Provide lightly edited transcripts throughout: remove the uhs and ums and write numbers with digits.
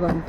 1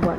1।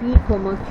P, Q,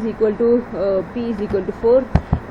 = 4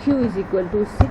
Q = 6,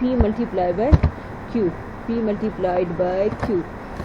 P × Q।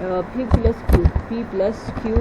P + Q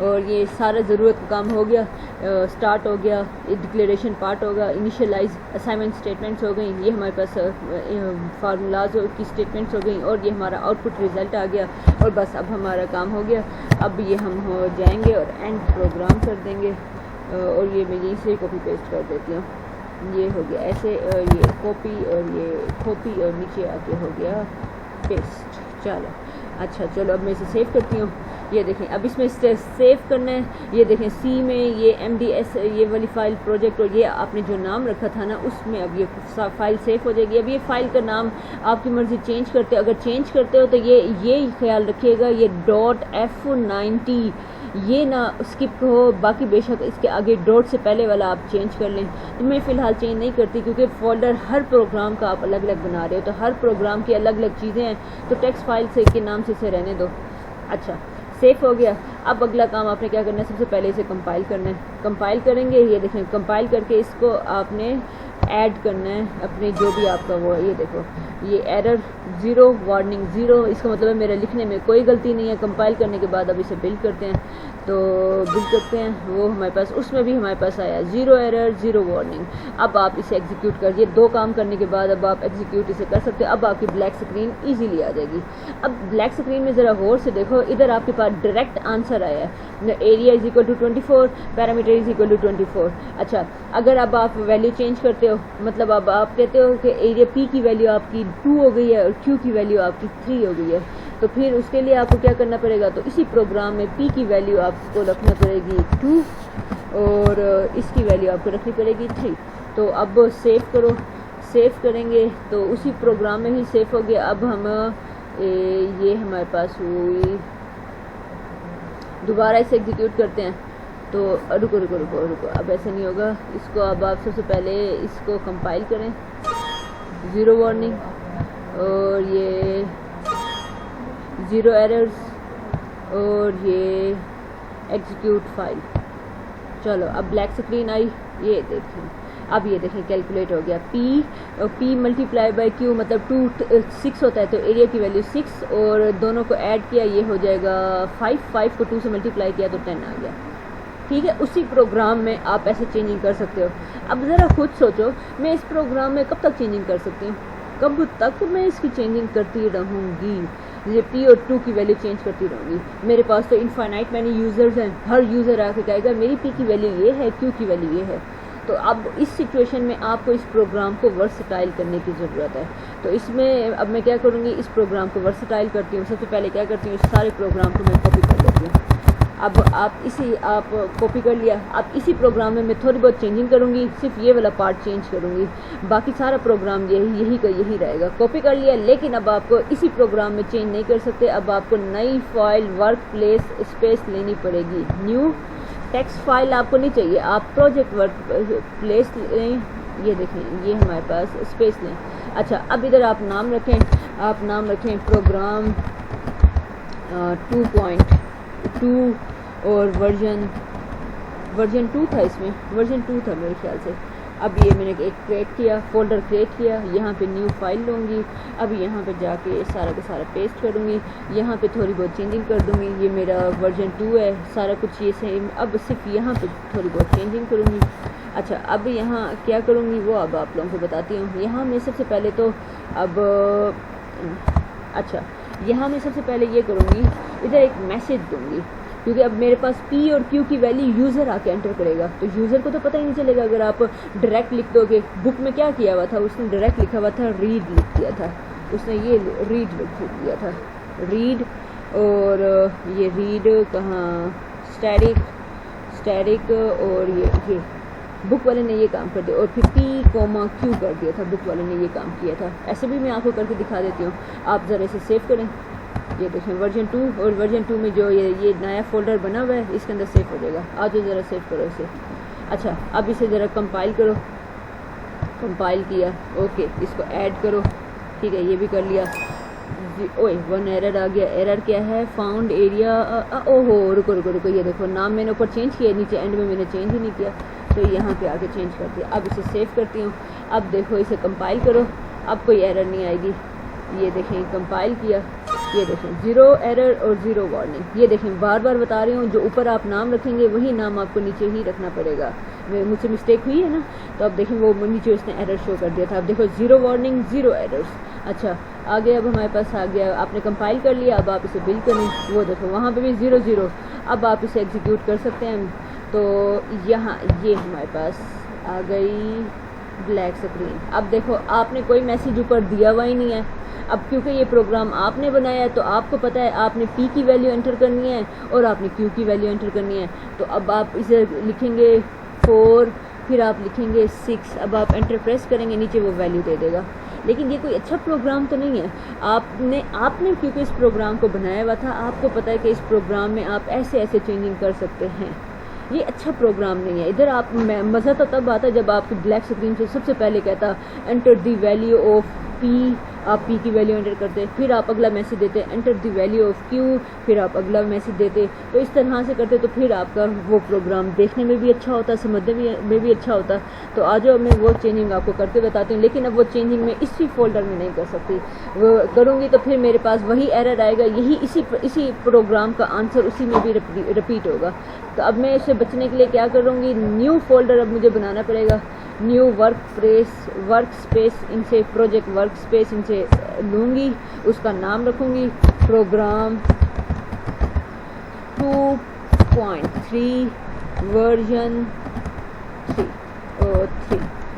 اور یہ سارا ضرورت کا کام ہو گیا، سٹارٹ ہو گیا، ڈکلیریشن پارٹ ہوگا، انیشلائز اسائنمنٹ اسٹیٹمنٹس ہو گئیں، یہ ہمارے پاس فارمولاز کی اسٹیٹمنٹس ہو گئیں، اور یہ ہمارا آؤٹ پٹ ریزلٹ آ گیا، اور بس اب ہمارا کام ہو گیا۔ اب یہ ہم ہو جائیں گے اور اینڈ پروگرام کر دیں گے، اور یہ میں یہیں سے کاپی پیسٹ کر دیتی ہوں، یہ ہو گیا ایسے، یہ کاپی اور یہ کاپی اور نیچے آ کے ہو گیا پیسٹ۔ چلو اچھا، چلو اب میں اسے سیو کرتی ہوں۔ یہ دیکھیں اب اس میں سیو کرنا ہے، یہ دیکھیں سی میں یہ MDS یہ والی فائل پروجیکٹ، اور یہ آپ نے جو نام رکھا تھا نا اس میں اب یہ فائل سیو ہو جائے گی۔ اب یہ فائل کا نام آپ کی مرضی چینج کرتے ہو، اگر چینج کرتے ہو تو یہ خیال رکھیے گا یہ .F90 یہ نہ اسکپ ہو، باقی بے شک اس کے آگے ڈاٹ سے پہلے والا آپ چینج کر لیں۔ میں فی الحال چینج نہیں کرتی کیونکہ فولڈر ہر پروگرام کا آپ الگ الگ بنا رہے ہو، تو ہر پروگرام کی الگ الگ چیزیں ہیں، تو ٹیکسٹ فائل سے کے نام سے اسے رہنے دو۔ اچھا سیو ہو گیا۔ اب اگلا کام آپ نے کیا کرنا ہے، سب سے پہلے اسے کمپائل کرنا ہے۔ کمپائل کریں گے، یہ دیکھیں کمپائل کر کے اس کو آپ نے ایڈ کرنا ہے اپنے جو بھی آپ کا وہ، یہ دیکھو یہ ایرر 0 وارننگ 0، اس کا مطلب ہے میرے لکھنے میں کوئی غلطی نہیں ہے۔ کمپائل کرنے کے بعد اب اسے بلڈ کرتے ہیں، تو بلڈ کرتے ہیں، وہ ہمارے پاس اس میں بھی ہمارے پاس آیا 0 ایرر 0 وارننگ۔ اب آپ اسے ایگزیکیوٹ کر، یہ دو کام کرنے کے بعد اب آپ ایگزیکیوٹ اسے کر سکتے ہیں۔ اب آپ کی بلیک اسکرین ایزیلی آ جائے گی۔ اب بلیک اسکرین میں ذرا غور سے دیکھو، ادھر آپ کے پاس ڈائریکٹ آنسر آیا ہے، area is equal to 24، parameter is equal to 24۔ اچھا اگر اب آپ ویلیو چینج کرتے ہو، مطلب اب آپ کہتے ہو کہ ایریا پی کی ویلیو آپ کی 2 ہو گئی ہے اور کیو کی ویلیو آپ کی 3 ہو گئی ہے، تو پھر اس کے لیے آپ کو کیا کرنا پڑے گا، تو اسی پروگرام میں پی کی ویلیو آپ کو رکھنا پڑے گی 2 اور اس کی ویلیو آپ کو رکھنی پڑے گی 3۔ تو اب سیو کرو، سیو کریں گے تو اسی پروگرام میں ہی سیو ہو گیا۔ اب ہم یہ ہمارے پاس ہوئی، دوبارہ اسے ایگزیکیوٹ کرتے ہیں، تو رکو رکو رکو رکو اب ایسا نہیں ہوگا، اس کو اب آپ سب سے پہلے اس کو کمپائل کریں، 0 وارننگ اور یہ 0 ایررز اور یہ ایگزیکیوٹ فائل۔ چلو اب بلیک اسکرین آئی، یہ دیکھیں اب یہ دیکھیں کیلکولیٹ ہو گیا، پی ملٹیپلائی بائی کیو مطلب 6 ہوتا ہے، تو ایریا کی ویلیو 6 اور دونوں کو ایڈ کیا یہ ہو جائے گا 5 کو 2 سے ملٹیپلائی کیا تو 10 آ گیا۔ ٹھیک ہے، اسی پروگرام میں آپ ایسے چینجنگ کر سکتے ہو۔ اب ذرا خود سوچو، میں اس پروگرام میں کب تک چینجنگ کر سکتی ہوں، کب تک میں اس کی چینجنگ کرتی رہوں گی، یہ پی اور 2 کی ویلیو چینج کرتی رہوں گی۔ میرے پاس تو انفائنائٹ مینی یوزرز ہیں، ہر یوزر آ کے کہے گا میری پی کی ویلیو یہ ہے، کیو کی ویلیو یہ ہے۔ تو اب اس سچویشن میں آپ کو اس پروگرام کو ورسٹائل کرنے کی ضرورت ہے۔ تو اس میں اب میں کیا کروں گی، اس پروگرام کو ورسٹائل کرتی ہوں۔ سب سے پہلے کیا کرتی ہوں، اس سارے پروگرام کو میں کاپی کر لیتی ہوں۔ اب آپ کاپی کر لیا، اب اسی پروگرام میں تھوڑی بہت چینجنگ کروں گی، صرف یہ والا پارٹ چینج کروں گی، باقی سارا پروگرام یہی کا یہی رہے گا۔ کاپی کر لیا، لیکن اب آپ کو اسی پروگرام میں چینج نہیں کر سکتے، اب آپ کو نئی فائل ورک پلیس اسپیس لینی پڑے گی۔ نیو ٹیکسٹ فائل آپ کو نہیں چاہیے، آپ پروجیکٹ ورک پلیس لیں، یہ دیکھیں یہ ہمارے پاس اسپیس لیں۔ اچھا اب ادھر آپ نام رکھیں، آپ نام رکھیں پروگرام 2.2 اور ورژن 2 تھا، اس میں ورژن 2 تھا میرے خیال سے۔ اب یہ میں نے ایک کریٹ کیا، فولڈر کریٹ کیا، یہاں پہ نیو فائل لوں گی، اب یہاں پہ جا کے سارا کا سارا پیسٹ کروں گی، یہاں پہ تھوڑی بہت چینجنگ کر دوں گی، یہ میرا ورژن 2 ہے، سارا کچھ یہ سیم، اب صرف یہاں پہ تھوڑی بہت چینجنگ کروں گی۔ اچھا اب یہاں کیا کروں گی وہ اب آپ لوگوں کو بتاتی ہوں۔ یہاں میں سب سے پہلے تو اب اچھا یہاں میں سب سے پہلے یہ کروں گی، ادھر ایک میسج دوں گی، کیونکہ اب میرے پاس پی اور کیو کی ویلیو یوزر آ کے انٹر کرے گا، تو یوزر کو تو پتہ ہی نہیں چلے گا اگر آپ ڈائریکٹ لکھ دو گے۔ بک میں کیا کیا ہوا تھا، اس نے ڈائریکٹ لکھا ہوا تھا ریڈ لکھ دیا تھا، اس نے یہ ریڈ لکھ دیا تھا، ریڈ، اور یہ ریڈ کہاں اسٹیرک اور یہ بک والے نے یہ کام کر دیا، اور پھر پی کوما کیو کر دیا تھا، بک والے نے یہ کام کیا تھا۔ ایسے بھی میں آپ کو کر کے دکھا دیتی ہوں، آپ ذرا اسے سیو کریں، یہ دیکھیں ورژن 2 اور ورژن 2 میں جو یہ نیا فولڈر بنا ہوا ہے اس کے اندر سیو ہو جائے گا۔ آج ذرا سیو کرو اسے۔ اچھا اب اسے ذرا کمپائل کرو، کمپائل کیا، اوکے اس کو ایڈ کرو، ٹھیک ہے یہ بھی کر لیا۔ اوئے 1 ایرر آ گیا، ایرر کیا ہے، فاؤنڈ ایریا، او ہو رکو رکو رکو، یہ دیکھو نام میں نے اوپر چینج کیا، نیچے اینڈ میں نے چینج ہی نہیں کیا، تو یہاں پہ آ کے چینج کر دیا۔ اب اسے سیو کرتی ہوں، اب دیکھو اسے کمپائل کرو، اب کوئی ایرر نہیں آئے گی، یہ دیکھیں کمپائل کیا، یہ دیکھیں 0 ایرر اور 0 وارننگ. یہ دیکھیں بار بار بتا رہی ہوں، جو اوپر آپ نام رکھیں گے وہی نام آپ کو نیچے ہی رکھنا پڑے گا. مجھ سے مسٹیک ہوئی ہے نا، تو اب دیکھیں وہ نیچے اس نے ایرر شو کر دیا تھا. اب دیکھو 0 وارننگ 0 ایررز. اچھا آگے اب ہمارے پاس آ گیا، آپ نے کمپائل کر لیا. اب آپ اسے بلڈ کریں، وہ دیکھو وہاں پہ بھی 0 0. اب آپ اسے ایگزیکیوٹ کر سکتے ہیں. تو یہاں یہ ہمارے پاس آ گئی بلیک اسکرین. اب دیکھو آپ نے کوئی میسیج اوپر دیا ہوا ہی نہیں ہے. اب کیونکہ یہ پروگرام آپ نے بنایا ہے تو آپ کو پتہ ہے آپ نے پی کی ویلیو انٹر کرنی ہے اور آپ نے کیو کی ویلیو انٹر کرنی ہے. تو اب آپ اسے لکھیں گے 4، پھر آپ لکھیں گے 6. اب آپ انٹر پریس کریں گے، نیچے وہ ویلیو دے دے گا. لیکن یہ کوئی اچھا پروگرام تو نہیں ہے. آپ نے کیونکہ اس پروگرام کو بنایا ہوا تھا، آپ کو پتہ ہے کہ اس پروگرام میں آپ ایسے چینجنگ کر سکتے ہیں. یہ اچھا پروگرام نہیں ہے. ادھر آپ مزہ تو تب آتا جب آپ کی بلیک اسکرین سے سب سے پہلے کہتا انٹر دی ویلیو آف پی. آپ پی کی ویلیو انٹر کرتے، پھر آپ اگلا میسج دیتے انٹر دی ویلیو آف کیو، پھر آپ اگلا میسج دیتے. تو اس طرح سے کرتے تو پھر آپ کا وہ پروگرام دیکھنے میں بھی اچھا ہوتا، سمجھنے میں بھی اچھا ہوتا. تو آج میں وہ چینجنگ آپ کو کرتے بتاتی ہوں. لیکن اب وہ چینجنگ میں اسی فولڈر میں نہیں کر سکتی. وہ کروں گی تو پھر میرے پاس وہی ایرر آئے گا. یہی اسی پروگرام کا آنسر اسی میں بھی رپیٹ ہوگا. تو اب میں اسے بچنے کے لیے کیا کروں گی، نیو فولڈر اب مجھے بنانا پڑے گا. نیو ورک اسپیس ان سے پروجیکٹ ورک اسپیس ان سے لوں گی. اس کا نام رکھوں گی پروگرام 2.3 ورژن 3.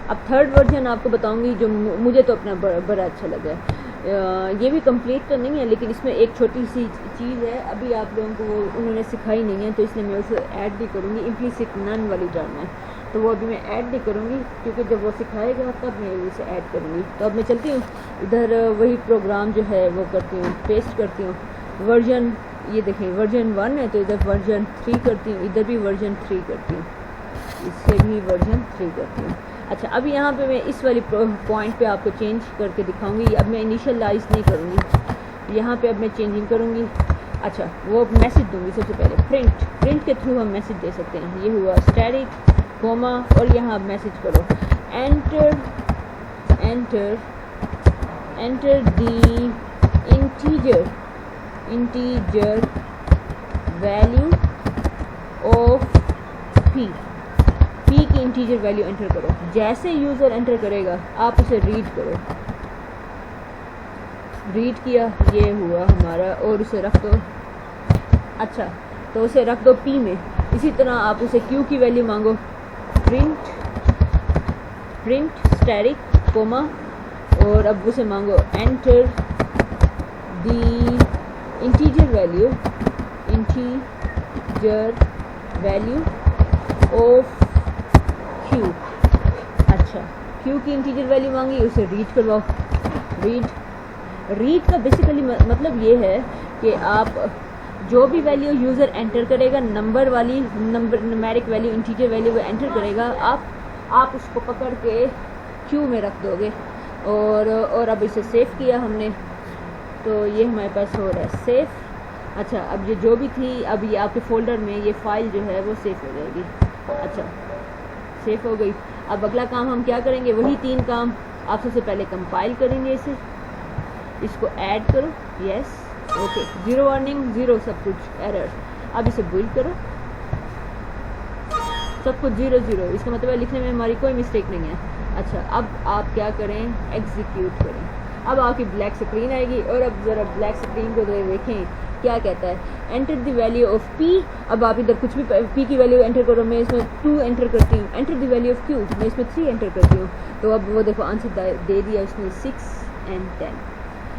اب تھرڈ ورژن آپ کو بتاؤں گی جو مجھے تو اپنا بڑا اچھا لگا ہے. یہ بھی کمپلیٹ تو نہیں ہے لیکن اس میں ایک چھوٹی سی چیز ہے ابھی آپ لوگوں کو وہ انہوں نے سکھائی نہیں ہے، تو اس لیے میں اسے ایڈ بھی کروں گی. امپلیسٹ نن والی ڈالنا ہے تو وہ ابھی میں ایڈ نہیں کروں گی کیونکہ جب وہ سکھائے گا تب میں اسے ایڈ کروں گی. تو اب میں چلتی ہوں ادھر وہی پروگرام جو ہے وہ کرتی ہوں، پیسٹ کرتی ہوں. ورژن یہ دیکھیں ورژن 1 ہے تو ادھر ورژن 3 کرتی ہوں، ادھر بھی ورژن 3 کرتی ہوں، اس سے بھی ورژن 3 کرتی ہوں. اچھا اب یہاں پہ میں اس والی پوائنٹ پہ آپ کو چینج کر کے دکھاؤں گی. اب میں انیشلائز نہیں کروں گی، یہاں پہ اب میں چینجنگ کروں گی. اچھا وہ میسج دوں گی سب سے پہلے پرنٹ کے تھرو ہم میسج دے سکتے ہیں. یہ ہوا اسٹیٹک کوما اور یہاں آپ میسج کرو enter the integer value of P کی انٹیجر ویلیو انٹر کرو. جیسے یوزر انٹر کرے گا آپ اسے ریڈ کرو. ریڈ کیا یہ ہوا ہمارا اور اسے رکھ دو. اچھا تو اسے رکھ دو پی میں. اسی طرح آپ اسے کیو کی ویلیو مانگو پرنٹ اسٹیٹک کوما اور اب اسے مانگو enter the integer value of Q. اچھا کیو کی انٹیجر ویلیو مانگی، اسے ریڈ کرواؤ. ریڈ کا بیسیکلی مطلب یہ ہے کہ آپ جو بھی ویلیو یوزر انٹر کرے گا نمبرک ویلیو انٹیجر ویلیو وہ انٹر کرے گا، آپ اس کو پکڑ کے کیو میں رکھ دو گے. اور اب اسے سیو کیا ہم نے تو یہ ہمارے پاس ہو رہا ہے سیو. اچھا اب یہ جو بھی تھی اب یہ آپ کے فولڈر میں یہ فائل جو ہے وہ سیو ہو جائے گی. اچھا سیو ہو گئی. اب اگلا کام ہم کیا کریں گے، وہی 3 کام. آپ سب سے پہلے کمپائل کریں گے اسے، اس کو ایڈ کرو یس اوکے 0 وارننگ 0 سب کچھ ایرر. اب اسے بلڈ کرو سب کچھ 0 0. اس کا مطلب ہے لکھنے میں ہماری کوئی مسٹیک نہیں ہے. اچھا اب آپ کیا کریں ایگزیکیوٹ کریں. اب آپ کی بلیک اسکرین آئے گی اور اب ذرا بلیک اسکرین کو دیکھیں کیا کہتا ہے انٹر دی ویلیو آف پی. اب آپ ادھر کچھ بھی پی کی ویلیو انٹر کرو. میں اس میں 2 انٹر کرتی ہوں. انٹر دی ویلیو آف کیو میں اس میں 3 انٹر کرتی ہوں. تو اب وہ دیکھو آنسر دے دیا اس نے 6 and 10.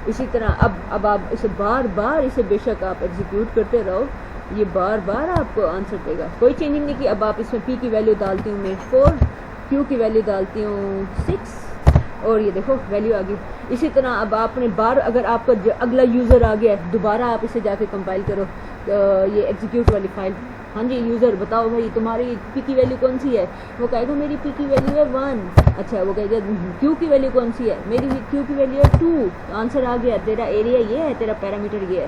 اسی طرح اب آپ اسے بار اسے بے شک آپ ایگزیکیوٹ کرتے رہو، یہ بار آپ کو آنسر دے گا. کوئی چینجنگ نہیں کی. اب آپ اس میں پی کی ویلیو ڈالتی ہوں میں 4، کیو کی ویلیو ڈالتی ہوں 6 اور یہ دیکھو ویلیو آ گئی. اسی طرح اب آپ نے اگر آپ کا اگلا یوزر آ گیا دوبارہ آپ اسے جا کے کمپائل کرو یہ ایگزیکیوٹ والی فائل. ہاں جی یوزر بتاؤ بھائی تمہاری پی کی ویلیو کون سی ہے. وہ کہے گا میری پی کی ویلیو ہے 1. اچھا وہ کہے گا کیو کی ویلیو کون سی ہے، میری کیو کی ویلیو ہے 2. آنسر آ گیا، تیرا ایریا یہ ہے، تیرا پیرامیٹر یہ ہے.